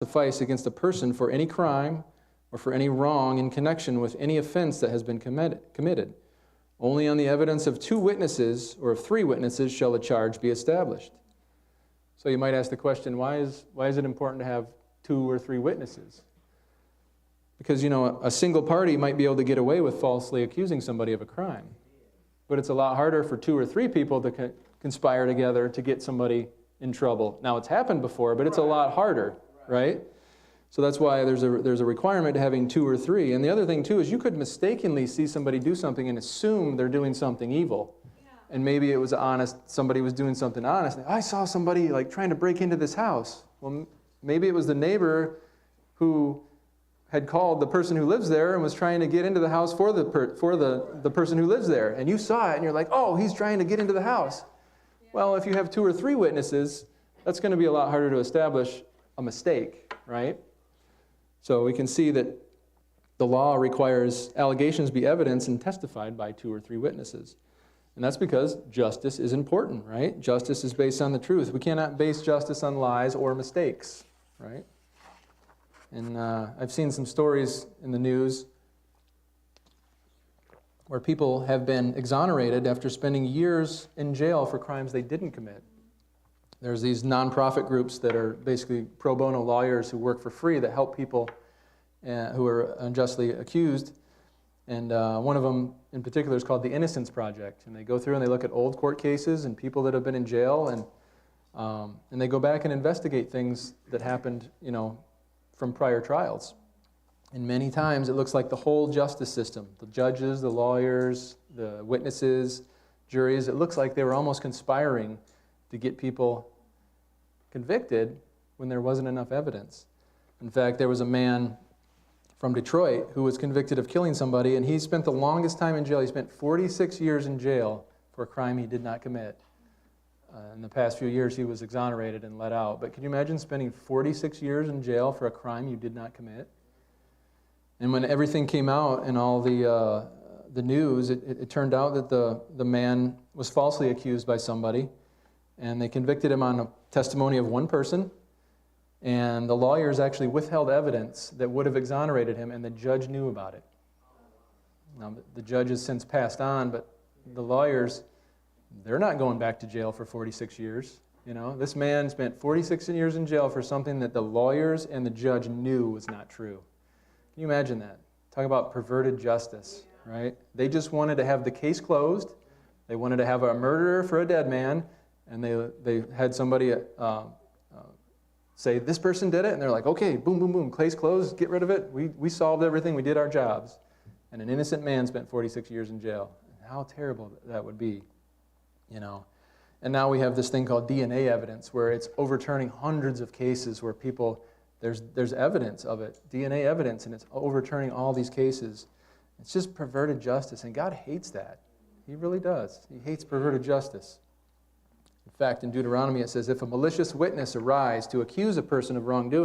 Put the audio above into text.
suffice against a person for any crime or for any wrong in connection with any offense that has been committed. Only on the evidence of 2 witnesses or of 3 witnesses shall a charge be established. So you might ask the question, why is it important to have 2 or 3 witnesses? Because, a single party might be able to get away with falsely accusing somebody of a crime. But it's a lot harder for 2 or 3 people to conspire together to get somebody in trouble. Now, it's happened before, but it's a lot harder, right? So that's why there's a requirement to having 2 or 3. And the other thing, too, is you could mistakenly see somebody do something and assume they're doing something evil. And maybe it was honest, somebody was doing something honest. I saw somebody trying to break into this house. Well, maybe it was the neighbor who had called the person who lives there and was trying to get into the house for the person who lives there. And you saw it and you're like, oh, he's trying to get into the house. Well, if you have 2 or 3 witnesses, that's going to be a lot harder to establish a mistake, right? So we can see that the law requires allegations be evidenced and testified by 2 or 3 witnesses. And that's because justice is important, right? Justice is based on the truth. We cannot base justice on lies or mistakes, right? And I've seen some stories in the news where people have been exonerated after spending years in jail for crimes they didn't commit. There's these nonprofit groups that are basically pro bono lawyers who work for free that help people who are unjustly accused. And one of them in particular is called the Innocence Project. And they go through and they look at old court cases and people that have been in jail, and they go back and investigate things that happened, from prior trials. And many times it looks like the whole justice system, the judges, the lawyers, the witnesses, juries, it looks like they were almost conspiring to get people convicted when there wasn't enough evidence. In fact, there was a man from Detroit who was convicted of killing somebody, and he spent the longest time in jail. He spent 46 years in jail for a crime he did not commit. In the past few years, he was exonerated and let out. But can you imagine spending 46 years in jail for a crime you did not commit? And when everything came out in all the news, it turned out that the man was falsely accused by somebody, and they convicted him on a testimony of one person, and the lawyers actually withheld evidence that would have exonerated him, and the judge knew about it. Now, the judge has since passed on, but the lawyers, they're not going back to jail for 46 years. This man spent 46 years in jail for something that the lawyers and the judge knew was not true. Can you imagine that? Talk about perverted justice, right? They just wanted to have the case closed. They wanted to have a murderer for a dead man, and they had somebody say, this person did it, and they're like, okay, boom, boom, boom, case closed, get rid of it. We solved everything, we did our jobs. And an innocent man spent 46 years in jail. How terrible that would be. And now we have this thing called DNA evidence, where it's overturning hundreds of cases where people, there's evidence of it, DNA evidence, and it's overturning all these cases. It's just perverted justice, and God hates that. He really does. He hates perverted justice. In fact, in Deuteronomy it says, if a malicious witness arise to accuse a person of wrongdoing,